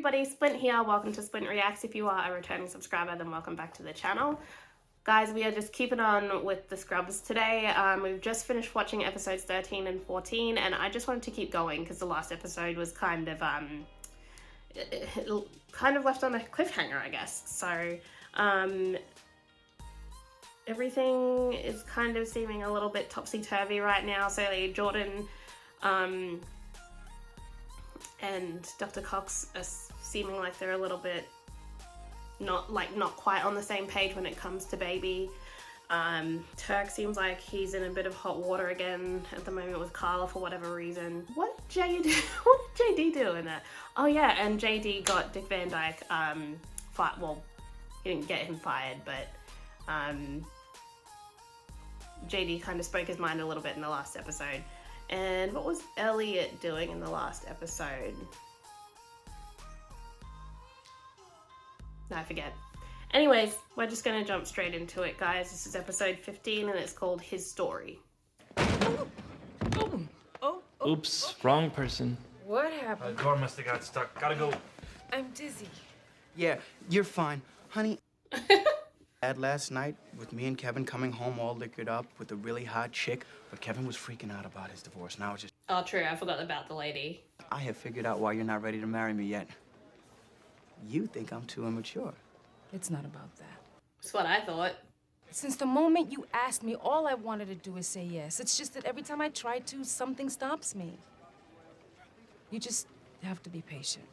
everybody, Splint here. Welcome to Splint Reacts. If you are a returning subscriber, then welcome back to the channel. Guys, we are just keeping on with the Scrubs today. We've just finished watching episodes 13 and 14, and I just wanted to keep going because the last episode was kind of left on a cliffhanger, I guess. So everything is kind of seeming a little bit topsy-turvy right now. So Jordan and Dr. Cox are seeming like they're a little bit not quite on the same page when it comes to baby. Turk seems like he's in a bit of hot water again at the moment with Carla for whatever reason. What did JD do in that? Oh yeah, and JD got Dick Van Dyke fired. Well, he didn't get him fired, but JD kind of spoke his mind a little bit in the last episode. And what was Elliot doing in the last episode? No, I forget. Anyways, we're just gonna jump straight into it, guys. This is episode 15 and it's called His Story. Oops, wrong person. What happened? The door must have got stuck. Gotta go. I'm dizzy. Yeah, you're fine. Honey, had last night with me and Kevin coming home all liquored up with a really hot chick, but Kevin was freaking out about his divorce. Now it's just... Oh, true. I forgot about the lady. I have figured out why you're not ready to marry me yet. You think I'm too immature. It's not about that. That's what I thought. Since the moment you asked me, all I wanted to do is say yes. It's just that every time I try to, something stops me. You just have to be patient.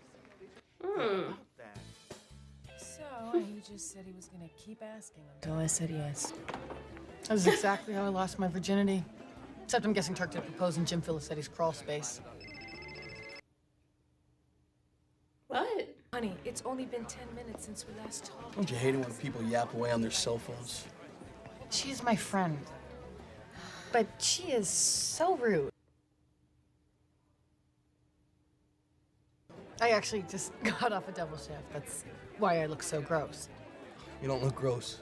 So, he just said he was gonna keep asking until I said yes. That was exactly how I lost my virginity. Except I'm guessing Turk did propose in Jim Felicetti's crawl space. What? Honey, it's only been 10 minutes since we last talked. Don't you hate it when people yap away on their cell phones? She is my friend. But she is so rude. I actually just got off a double shift. That's why I look so gross. You don't look gross.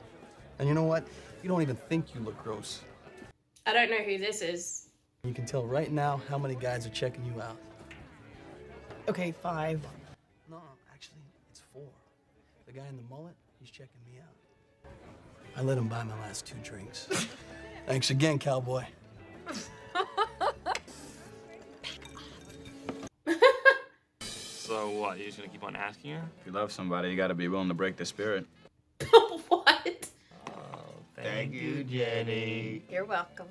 And you know what? You don't even think you look gross. I don't know who this is. You can tell right now how many guys are checking you out. Okay, 5. No, actually, it's 4. The guy in the mullet, he's checking me out. I let him buy my last 2 drinks. Thanks again, cowboy. So what, you're just gonna keep on asking her? If you love somebody, you gotta be willing to break their spirit. What? Oh, thank you, Jenny. You're welcome.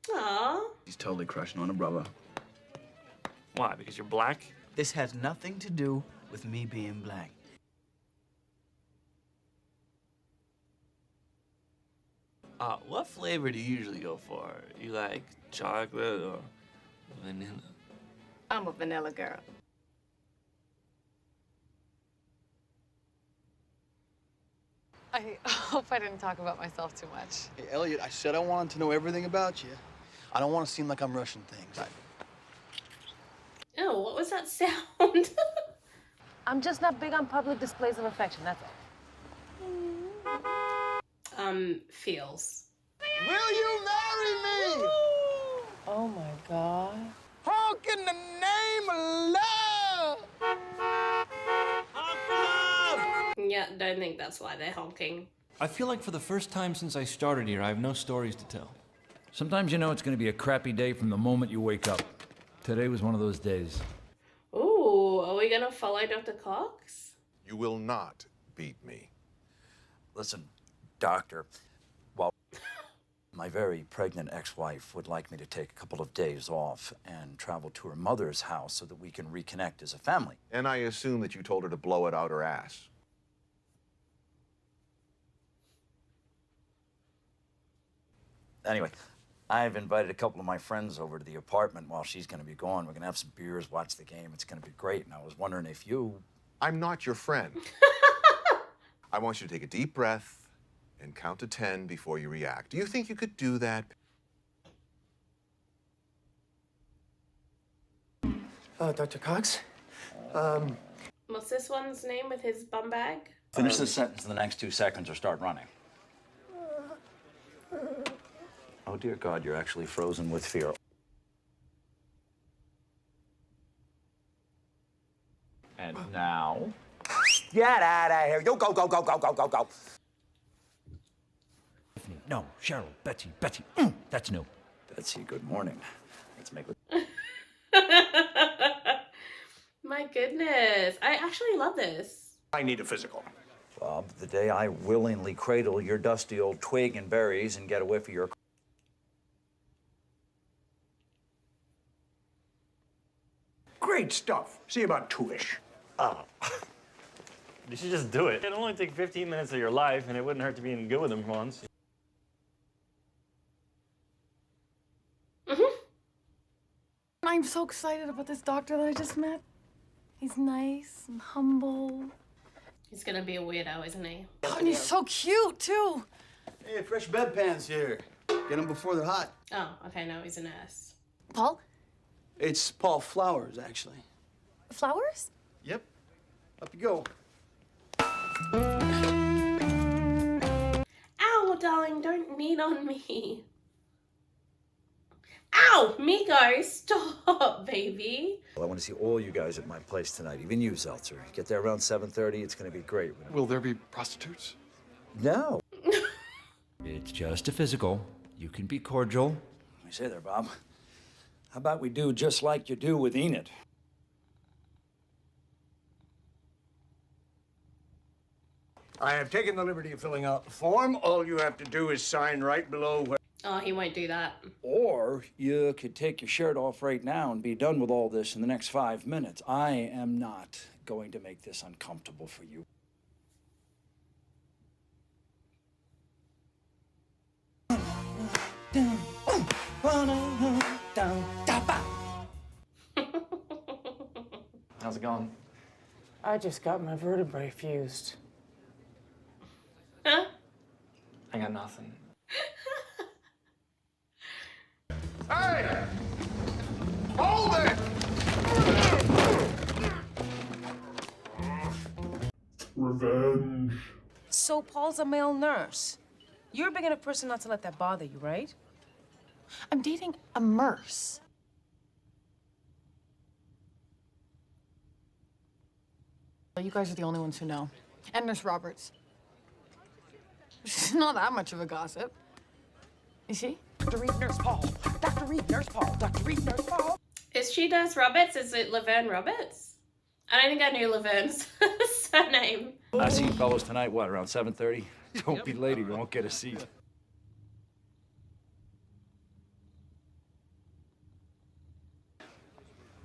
Aww. He's totally crushing on a brother. Why, because you're black? This has nothing to do with me being black. What flavor do you usually go for? You like chocolate or vanilla? I'm a vanilla girl. I hope I didn't talk about myself too much. Hey, Elliot, I said I wanted to know everything about you. I don't want to seem like I'm rushing things. Oh, what was that sound? I'm just not big on public displays of affection, that's all. Feels. Will you marry me? Oh my God. Honk in the name of love! Yeah, don't think that's why they're honking. I feel like for the first time since I started here, I have no stories to tell. Sometimes you know it's going to be a crappy day from the moment you wake up. Today was one of those days. Ooh, are we gonna follow Dr. Cox? You will not beat me. Listen, doctor, while my very pregnant ex-wife would like me to take a couple of days off and travel to her mother's house so that we can reconnect as a family. And I assume that you told her to blow it out her ass. Anyway, I've invited a couple of my friends over to the apartment while she's going to be gone. We're going to have some beers, watch the game. It's going to be great. And I was wondering if you... I'm not your friend. I want you to take a deep breath and count to 10 before you react. Do you think you could do that? Dr. Cox? What's this one's name with his bum bag? Finish this sentence in the next 2 seconds or start running. Oh, dear God, you're actually frozen with fear. And now, get out of here. You go, go, go, go, go, go, go. No, Cheryl, Betsy. That's no. Betsy, good morning. Let's make it. My goodness. I actually love this. I need a physical. Bob, the day I willingly cradle your dusty old twig and berries and get a whiff of your... Great stuff. See you about 2-ish. You should just do it. It'll only take 15 minutes of your life, and it wouldn't hurt to be in good with him once. I'm so excited about this doctor that I just met. He's nice and humble. He's gonna be a weirdo, isn't he? Oh, and he's so cute, too. Hey, fresh bedpans here. Get them before they're hot. Oh, okay, no, he's a nurse. Paul? It's Paul Flowers, actually. Flowers? Yep. Up you go. Ow, darling, don't knead on me. Ow, Miko, stop, baby. Well, I want to see all you guys at my place tonight, even you, Zeltzer. Get there around 7:30. It's going to be great. Will there be prostitutes? No. It's just a physical. You can be cordial. What do you say there, Bob? How about we do just like you do with Enid? I have taken the liberty of filling out the form. All you have to do is sign right below where... Oh, he won't do that. Or you could take your shirt off right now and be done with all this in the next 5 minutes. I am not going to make this uncomfortable for you. How's it going? I just got my vertebrae fused. Huh? I got nothing. Hey! Hold it! Revenge. So Paul's a male nurse. You're a big enough person not to let that bother you, right? I'm dating a nurse. You guys are the only ones who know. And Nurse Roberts. She's not that much of a gossip. Is she? Dr. Reed, Nurse Paul. Dr. Reed, Nurse Paul. Dr. Reed, Nurse Paul. Is she Nurse Roberts? Is it Laverne Roberts? I don't think I knew Laverne's surname. I see you fellows tonight, what, around 7:30? Don't be late or you won't get a seat.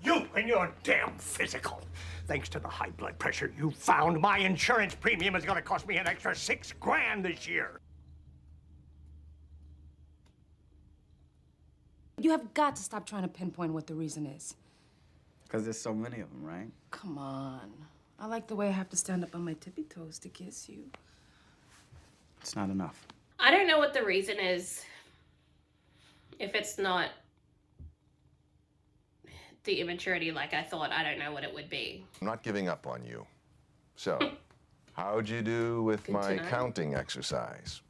You and your damn physical. Thanks to the high blood pressure you found, my insurance premium is going to cost me an extra $6,000 this year. You have got to stop trying to pinpoint what the reason is. Because there's so many of them, right? Come on. I like the way I have to stand up on my tippy toes to kiss you. It's not enough. I don't know what the reason is. If it's not the immaturity like I thought, I don't know what it would be. I'm not giving up on you. So, how'd you do with Good my to know. counting exercise?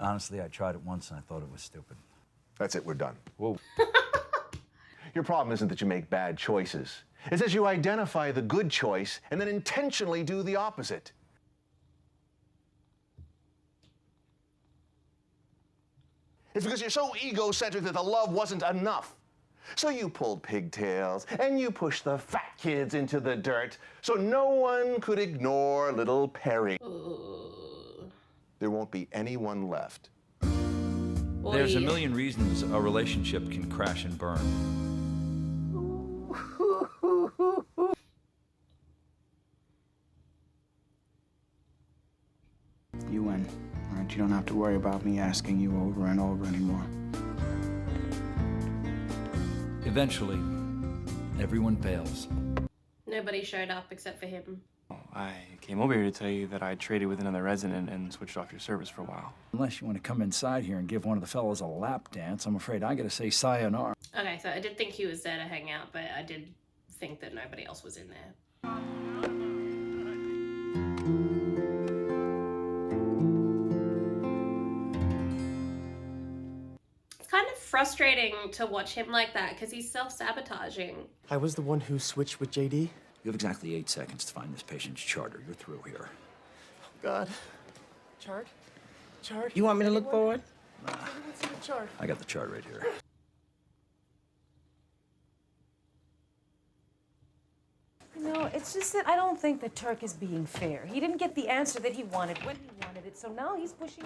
Honestly, I tried it once and I thought it was stupid. That's it, we're done. Whoa. Your problem isn't that you make bad choices. It's that you identify the good choice and then intentionally do the opposite. It's because you're so egocentric that the love wasn't enough. So you pulled pigtails and you pushed the fat kids into the dirt so no one could ignore little Perry. Ooh. There won't be anyone left. There's a million reasons a relationship can crash and burn. You win. All right, you don't have to worry about me asking you over and over anymore. Eventually, everyone bails. Nobody showed up except for him. I came over here to tell you that I traded with another resident and switched off your service for a while. Unless you want to come inside here and give one of the fellows a lap dance, I'm afraid I gotta say sayonara. Okay, so I did think he was there to hang out, but I did think that nobody else was in there. It's kind of frustrating to watch him like that because he's self-sabotaging. I was the one who switched with JD. You have exactly 8 seconds to find this patient's chart or you're through here. God. Chart? You want me to look for it? What's in the chart? I got the chart right here. No, it's just that I don't think the Turk is being fair. He didn't get the answer that he wanted when he wanted it, so now he's pushing.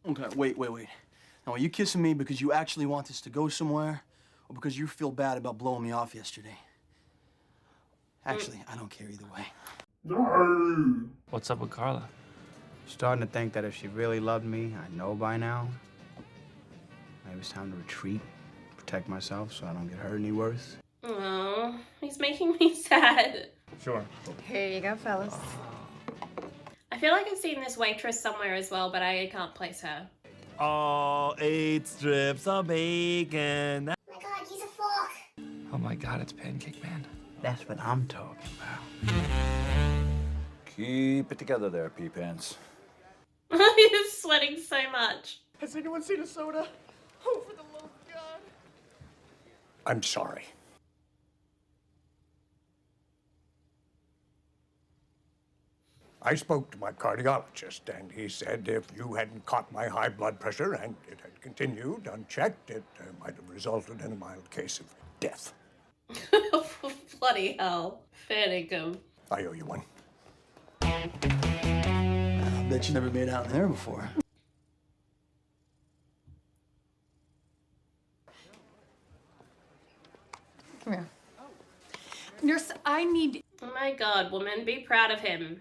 Okay, wait. Now, are you kissing me because you actually want this to go somewhere, or because you feel bad about blowing me off yesterday? Actually, I don't care either way. No. What's up with Carla? Starting to think that if she really loved me, I know by now. Maybe it's time to retreat, protect myself so I don't get hurt any worse. Oh, he's making me sad. Sure. Here you go, fellas. I feel like I've seen this waitress somewhere as well, but I can't place her. Oh, 8 strips of bacon. Oh my god, use a fork. Oh my god, it's Pancake Man. That's what I'm talking about. Keep it together there, pea pants. He's sweating so much. Has anyone seen a soda? Oh, for the love of God. I'm sorry. I spoke to my cardiologist, and he said if you hadn't caught my high blood pressure and it had continued unchecked, it might have resulted in a mild case of death. Bloody hell. Fair dinkum. I owe you one. I bet you never made out in there before. Come here. Nurse, I need... Oh my god, woman, be proud of him.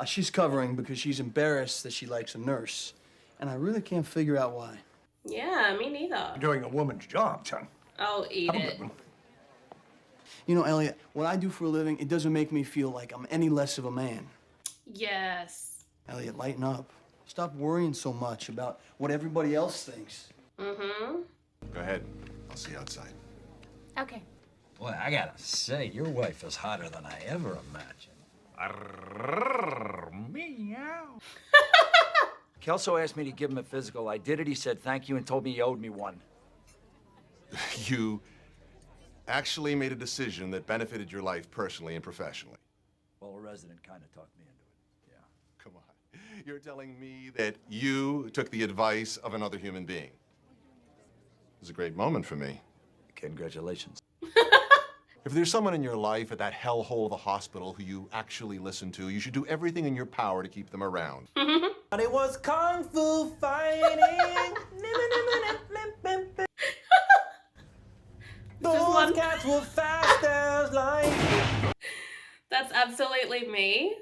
She's covering because she's embarrassed that she likes a nurse, and I really can't figure out why. Yeah, me neither. You're doing a woman's job, son. Oh, eat Have a it. good one. You know, Elliot, what I do for a living, it doesn't make me feel like I'm any less of a man. Yes. Elliot, lighten up. Stop worrying so much about what everybody else thinks. Mm-hmm. Go ahead. I'll see you outside. Okay. Boy, I gotta say, your wife is hotter than I ever imagined. Meow. Kelso asked me to give him a physical. I did it. He said thank you and told me he owed me one. You actually made a decision that benefited your life personally and professionally. Well, a resident kind of talked me into it. Yeah. Come on. You're telling me that you took the advice of another human being. It was a great moment for me. Congratulations. If there's someone in your life at that hellhole of a hospital who you actually listen to, you should do everything in your power to keep them around. It was kung fu fighting. Those cats were fast as light. That's absolutely me.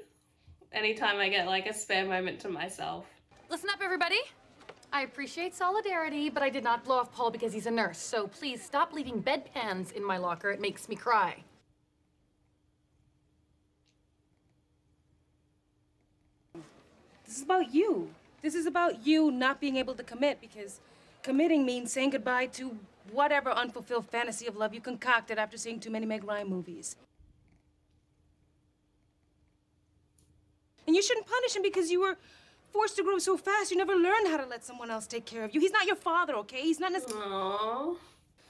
Anytime I get like a spare moment to myself. Listen up, everybody. I appreciate solidarity, but I did not blow off Paul because he's a nurse. So please stop leaving bedpans in my locker. It makes me cry. This is about you. This is about you not being able to commit because committing means saying goodbye to whatever unfulfilled fantasy of love you concocted after seeing too many Meg Ryan movies. And you shouldn't punish him because you were forced to grow so fast you never learned how to let someone else take care of you. He's not your father, okay? He's not Aww.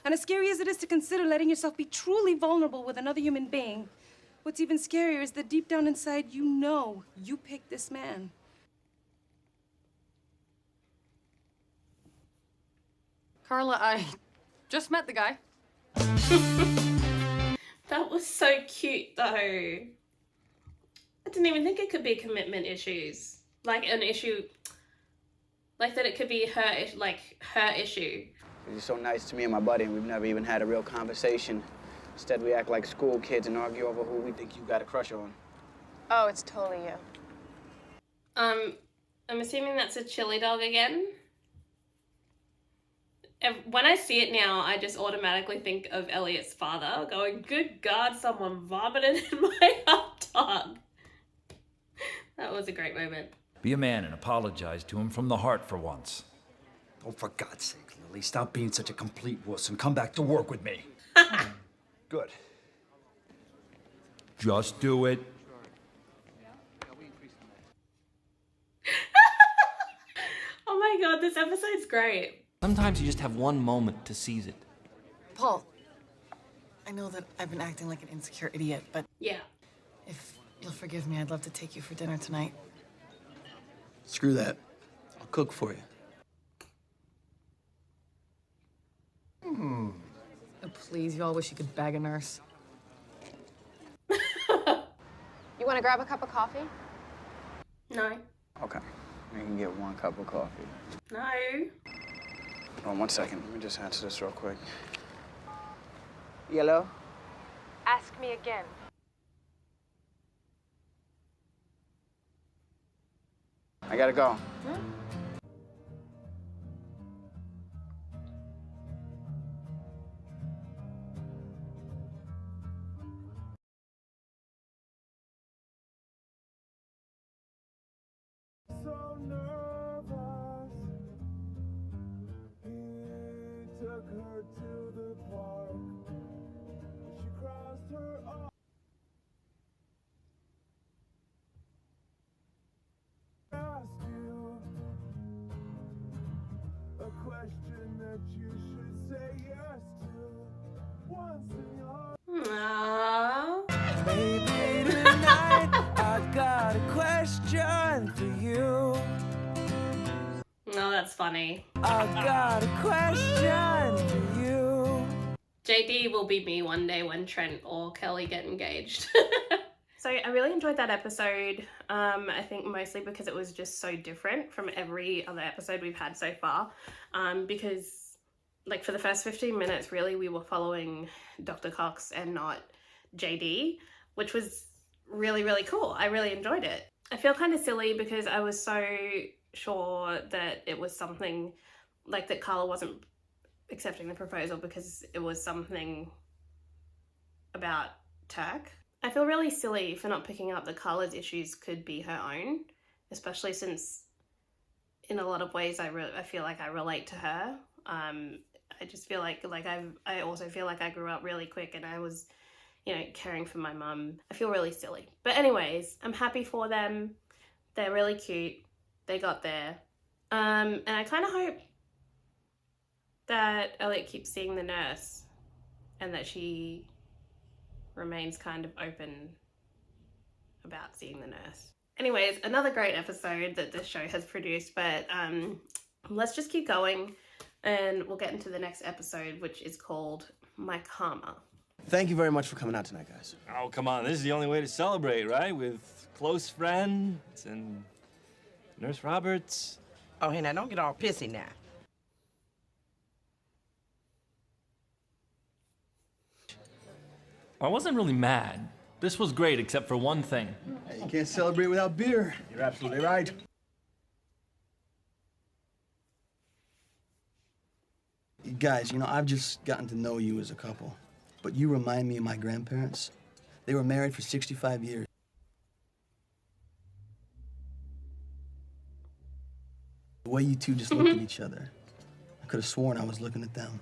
And as scary as it is to consider letting yourself be truly vulnerable with another human being, what's even scarier is that deep down inside you know you picked this man. Carla, I just met the guy. That was so cute though. I didn't even think it could be commitment issues. Like an issue, like that it could be her issue. You're so nice to me and my buddy, and we've never even had a real conversation. Instead, we act like school kids and argue over who we think you got a crush on. Oh, it's totally you. I'm assuming that's a chili dog again. When I see it now, I just automatically think of Elliot's father going, "Good God, someone vomited in my hot dog." That was a great moment. Be a man and apologize to him from the heart for once. Oh, for God's sake, Lily, stop being such a complete wuss and come back to work with me. Good. Just do it. Oh my God, this episode's great. Let Sometimes you just have one moment to seize it. Paul, I know that I've been acting like an insecure idiot, but Yeah. if you'll forgive me, I'd love to take you for dinner tonight. Screw that. I'll cook for you. Oh, please, you all wish you could bag a nurse. You want to grab a cup of coffee? No. Okay. We can get 1 cup of coffee. No. Hold on 1 second. Let me just answer this real quick. Hello? Ask me again. I gotta go. So nervous. He took her to the park. She crossed her arms. Ask you a question that you should say yes to once in your Aww. Maybe tonight I got a question for you. No, that's funny. I got a question for you. JD will be me one day when Trent or Kelly get engaged. So I really enjoyed that episode. I think mostly because it was just so different from every other episode we've had so far. Because like for the first 15 minutes, really, we were following Dr. Cox and not JD, which was really, really cool. I really enjoyed it. I feel kind of silly because I was so sure that it was something like that Carla wasn't accepting the proposal because it was something about Turk. I feel really silly for not picking up that Carla's issues could be her own, especially since in a lot of ways I feel like I relate to her. I just feel like I also feel like I grew up really quick and I was, you know, caring for my mum. I feel really silly. But anyways, I'm happy for them. They're really cute. They got there. And I kind of hope that Elliot keeps seeing the nurse and that she remains kind of open about seeing the nurse. Anyways, another great episode that this show has produced, but let's just keep going and we'll get into the next episode, which is called My Karma. Thank you very much for coming out tonight, guys. Oh, come on. This is the only way to celebrate, right? With close friends and Nurse Roberts. Oh, hey, now, don't get all pissy now. I wasn't really mad. This was great, except for one thing. Hey, you can't celebrate without beer. You're absolutely right. Guys, you know, I've just gotten to know you as a couple, but you remind me of my grandparents. They were married for 65 years. The way you two just looked at each other, I could have sworn I was looking at them.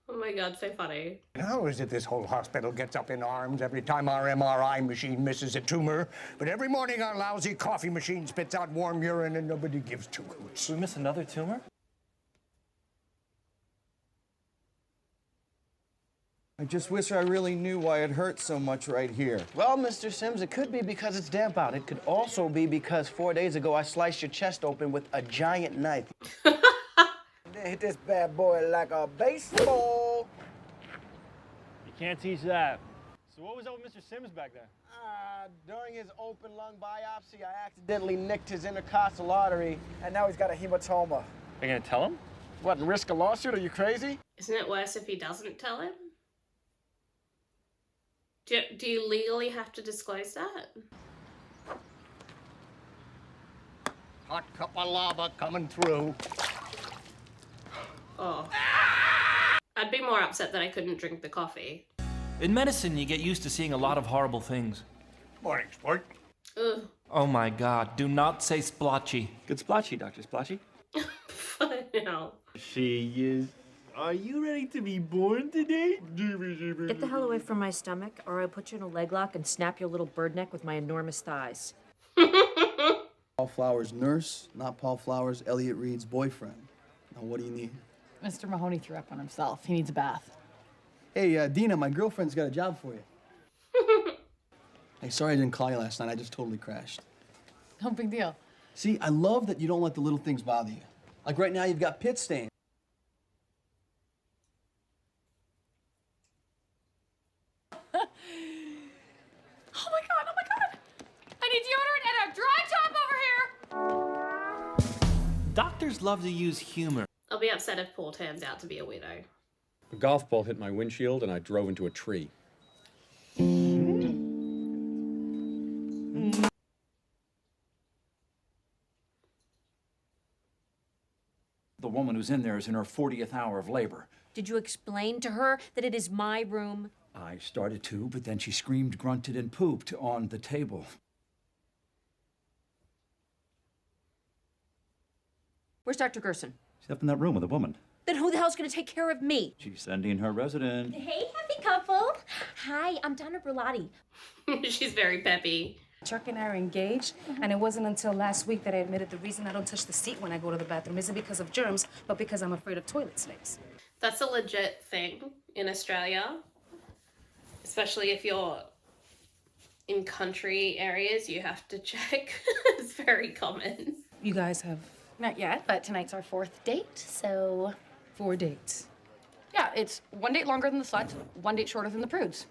Oh my God, so funny. How is it this whole hospital gets up in arms every time our MRI machine misses a tumor, but every morning our lousy coffee machine spits out warm urine and nobody gives two hoots? Did we miss another tumor? I just wish I really knew why it hurts so much right here. Well, Mr. Sims, it could be because it's damp out. It could also be because 4 days ago I sliced your chest open with a giant knife. Then hit this bad boy like a baseball. You can't teach that. So what was up with Mr. Sims back there? During his open lung biopsy, I accidentally nicked his intercostal artery, and now he's got a hematoma. Are you gonna tell him? What, risk a lawsuit? Are you crazy? Isn't it worse if he doesn't tell him? Do you legally have to disclose that? Hot cup of lava coming through. Oh. I'd be more upset that I couldn't drink the coffee. In medicine, you get used to seeing a lot of horrible things. Morning, sport. Ugh. Oh my God, do not say splotchy. Good splotchy, Dr. Splotchy. Fucking hell. She is Are you ready to be born today? Get the hell away from my stomach, or I'll put you in a leg lock and snap your little bird neck with my enormous thighs. Paul Flowers' nurse, not Paul Flowers, Elliot Reed's boyfriend. Now, what do you need? Mr. Mahoney threw up on himself. He needs a bath. Hey, Dina, my girlfriend's got a job for you. Hey, sorry I didn't call you last night. I just totally crashed. No big deal. See, I love that you don't let the little things bother you. Like right now, you've got pit stain. Oh my God. I need deodorant and a dry top over here. Doctors love to use humor. I'll be upset if Paul turns out to be a weirdo. A golf ball hit my windshield and I drove into a tree. The woman who's in there is in her 40th hour of labor. Did you explain to her that it is my room? I started to, but then she screamed, grunted, and pooped on the table. Where's Dr. Gerson? She's up in that room with a woman. Then who the hell's gonna take care of me? She's sending her resident. Hey, happy couple. Hi, I'm Donna Berlotti. She's very peppy. Chuck and I are engaged, and it wasn't until last week that I admitted the reason I don't touch the seat when I go to the bathroom isn't because of germs, but because I'm afraid of toilet snakes. That's a legit thing in Australia, especially if you're in country areas, you have to check. It's very common. You guys have Not yet, but tonight's our 4th date, so... 4 dates. Yeah, it's 1 date longer than the sluts, 1 date shorter than the prudes.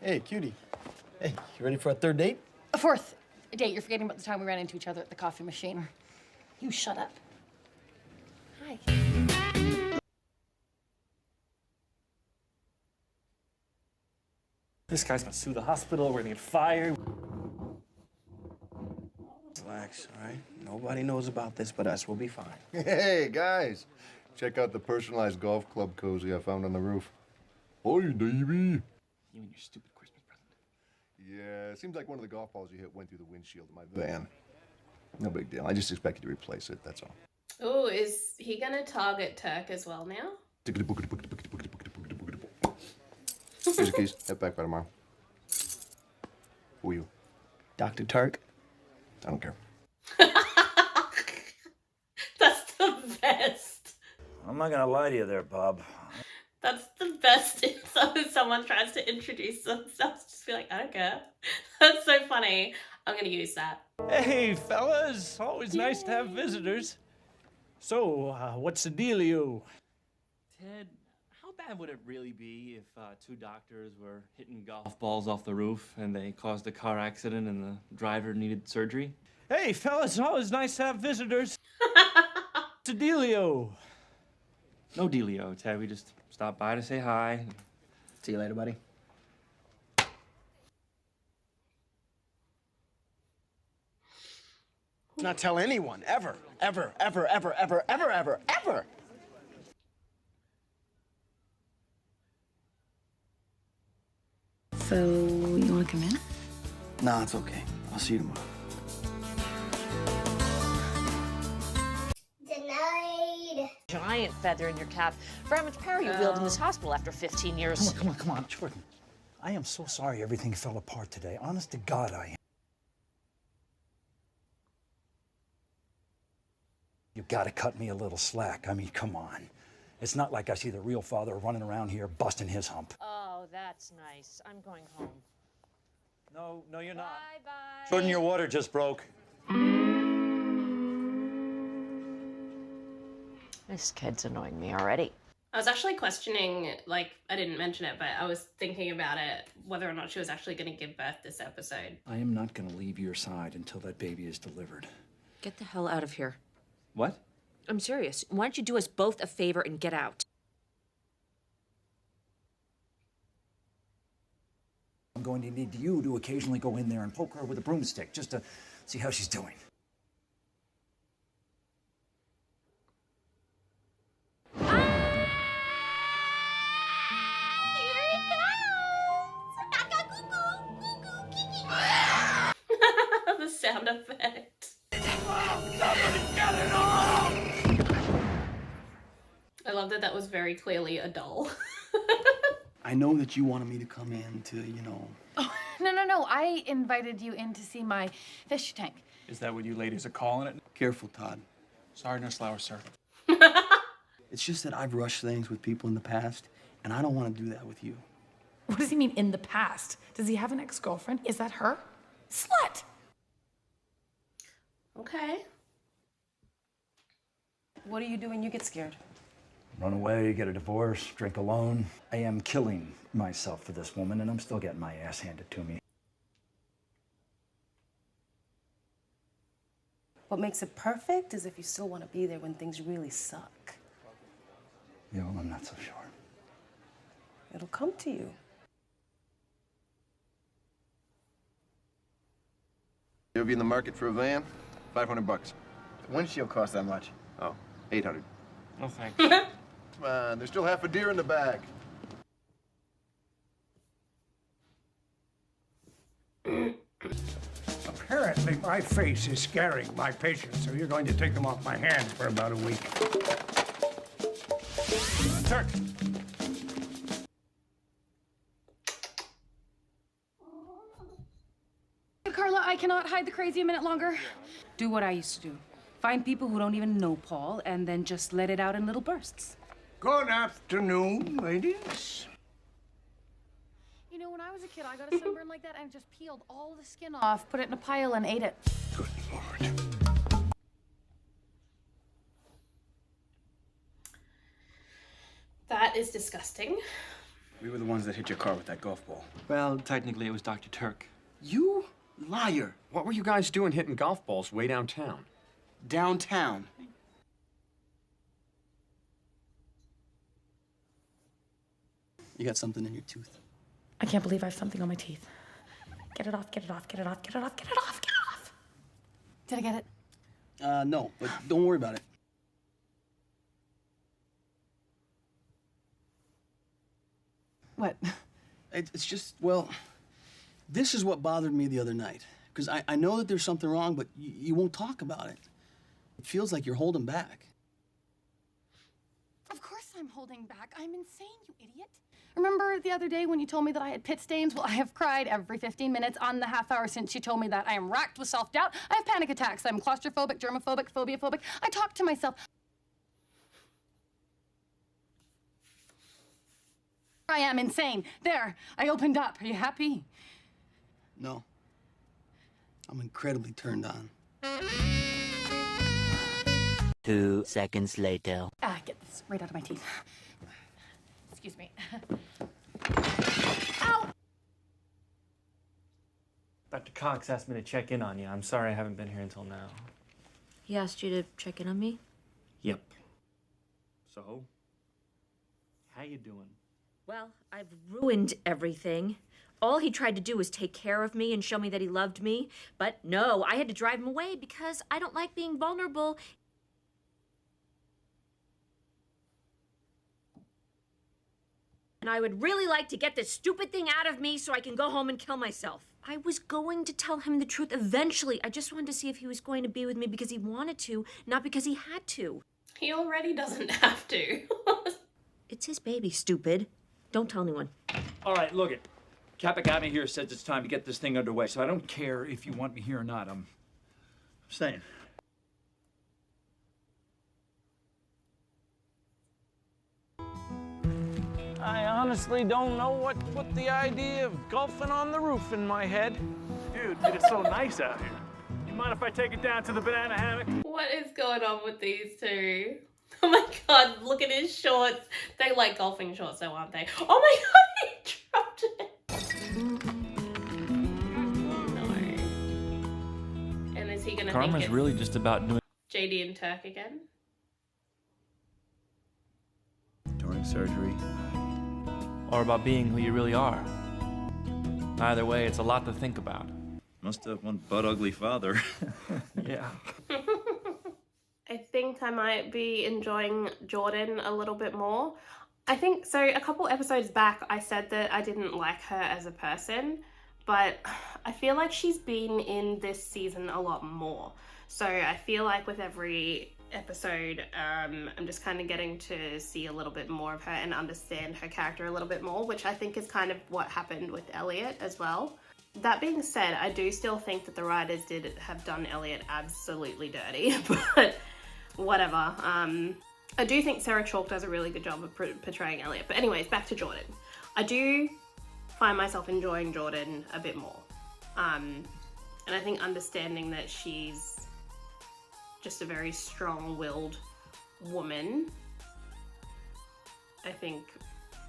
Hey, cutie. Hey, you ready for a 3rd date? A 4th date. You're forgetting about the time we ran into each other at the coffee machine. You shut up. Hi. This guy's gonna sue the hospital. We're gonna get fired. Relax, all right? Nobody knows about this but us. We'll be fine. Hey, guys. Check out the personalized golf club cozy I found on the roof. Hi, Davey. You and your stupid Christmas present. Yeah, it seems like one of the golf balls you hit went through the windshield of my van. No big deal. I just expect you to replace it, that's all. Oh, is he gonna target Turk as well now? Here's your keys. Head back by tomorrow. Who are you? Dr. Turk? I don't care. That's the best. I'm not gonna lie to you there, Bob. That's the best. So if someone tries to introduce themselves, just be like, I don't care. That's so funny. I'm gonna use that. Hey, fellas. Always nice to have visitors. So, what's the dealio? Ted, how bad would it really be if 2 doctors were hitting golf balls off the roof and they caused a car accident and the driver needed surgery? Hey, fellas, always nice to have visitors. What's the dealio? No dealio, Ted. We just stopped by to say hi. See you later, buddy. Not tell anyone, ever, ever, ever, ever, ever, ever, ever, ever. So, you want to come in? Nah, it's okay. I'll see you tomorrow. Denied. Giant feather in your cap for how much power you wield in this hospital after 15 years. Come on, Jordan. I am so sorry everything fell apart today. Honest to God, I am. You gotta cut me a little slack. I mean, come on. It's not like I see the real father running around here busting his hump. Oh, that's nice. I'm going home. No, you're not. Bye-bye. Jordan, your water just broke. This kid's annoying me already. I was actually questioning, like, I didn't mention it, but I was thinking about it, whether or not she was actually going to give birth this episode. I am not gonna leave your side until that baby is delivered. Get the hell out of here. What? I'm serious. Why don't you do us both a favor and get out? I'm going to need you to occasionally go in there and poke her with a broomstick just to see how she's doing. The sound effect. that that was very clearly a doll. I know that you wanted me to come in to, Oh, no. I invited you in to see my fish tank. Is that what you ladies are calling it? Careful, Todd. Sorry, Nurse Lauer, sir. It's just that I've rushed things with people in the past, and I don't want to do that with you. What does he mean in the past? Does he have an ex-girlfriend? Is that her? Slut! Okay. What do you do when you get scared? Run away, get a divorce, drink alone. I am killing myself for this woman, and I'm still getting my ass handed to me. What makes it perfect is if you still want to be there when things really suck. You know, I'm not so sure. It'll come to you. You'll be in the market for a van? $500. The windshield costs that much. Oh, 800. No thanks. Come on, there's still half a deer in the bag. Apparently, my face is scaring my patients, so you're going to take them off my hands for about a week. Turk. Carla, I cannot hide the crazy a minute longer. Do what I used to do. Find people who don't even know Paul and then just let it out in little bursts. Good afternoon, ladies. You know, when I was a kid, I got a sunburn like that and just peeled all the skin off, put it in a pile, and ate it. Good Lord. That is disgusting. We were the ones that hit your car with that golf ball. Well, technically it was Dr. Turk. You liar. What were you guys doing hitting golf balls way downtown? Downtown. You got something in your tooth. I can't believe I have something on my teeth. Get it off, get it off, get it off, get it off, get it off, get it off. Did I get it? No, but don't worry about it. What? It's just, well, this is what bothered me the other night. Because I know that there's something wrong, but you won't talk about it. It feels like you're holding back. Of course I'm holding back. I'm insane, you idiot. Remember the other day when you told me that I had pit stains? Well, I have cried every 15 minutes on the half hour since you told me that. I am racked with self-doubt. I have panic attacks. I'm claustrophobic, germophobic, phobiaphobic. I talk to myself. I am insane. There, I opened up. Are you happy? No. I'm incredibly turned on. 2 seconds later. Get this right out of my teeth. Excuse me. Ow! Dr. Cox asked me to check in on you. I'm sorry I haven't been here until now. He asked you to check in on me? Yep. So? How you doing? Well, I've ruined everything. All he tried to do was take care of me and show me that he loved me. But no, I had to drive him away because I don't like being vulnerable. And I would really like to get this stupid thing out of me so I can go home and kill myself. I was going to tell him the truth eventually. I just wanted to see if he was going to be with me because he wanted to, not because he had to. He already doesn't have to. It's his baby, stupid. Don't tell anyone. All right, look it. Capigami here says it's time to get this thing underway, so I don't care if you want me here or not. I'm staying. I honestly don't know what put the idea of golfing on the roof in my head. Dude, it's so nice out here. You mind if I take it down to the banana hammock? What is going on with these two? Oh my god, look at his shorts. They like golfing shorts though, aren't they? Oh my god, he dropped it. No. And is he gonna Karma's think it's really just about doing JD and Turk again? During surgery. or about being who you really are. Either way, it's a lot to think about. Must have one butt ugly father. Yeah. I think I might be enjoying Jordan a little bit more. I think, so a couple episodes back, I said that I didn't like her as a person, but I feel like she's been in this season a lot more. So I feel like with every episode, I'm just kind of getting to see a little bit more of her and understand her character a little bit more, which I think is kind of what happened with Elliot as well. That being said, I do still think that the writers did have done Elliot absolutely dirty, but whatever. I do think Sarah Chalk does a really good job of portraying Elliot. But anyways, back to Jordan. I do find myself enjoying Jordan a bit more. And I think understanding that she's just a very strong-willed woman, I think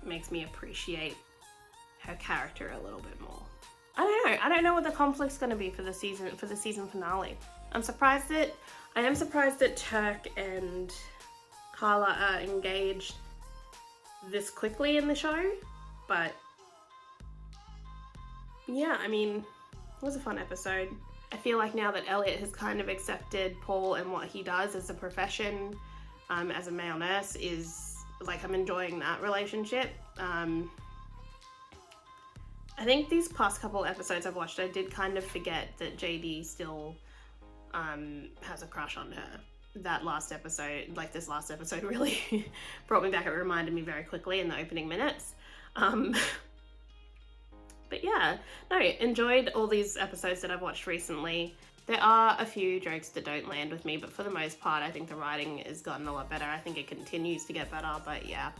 makes me appreciate her character a little bit more. I don't know what the conflict's going to be for the season finale. I am surprised that Turk and Carla are engaged this quickly in the show, but yeah, I mean, it was a fun episode. I feel like now that Elliot has kind of accepted Paul and what he does as a profession, as a male nurse, is like, I'm enjoying that relationship. I think these past couple episodes I've watched, I did kind of forget that JD still has a crush on her. That last episode, like this last episode, really brought me back. It reminded me very quickly in the opening minutes. But yeah, no, enjoyed all these episodes that I've watched recently. There are a few jokes that don't land with me, but for the most part, I think the writing has gotten a lot better. I think it continues to get better, but yeah,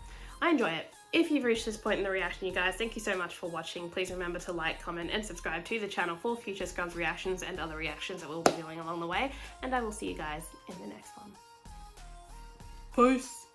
I enjoy it. If you've reached this point in the reaction, you guys, thank you so much for watching. Please remember to like, comment, and subscribe to the channel for future Scrubs reactions and other reactions that we'll be doing along the way. And I will see you guys in the next one. Peace.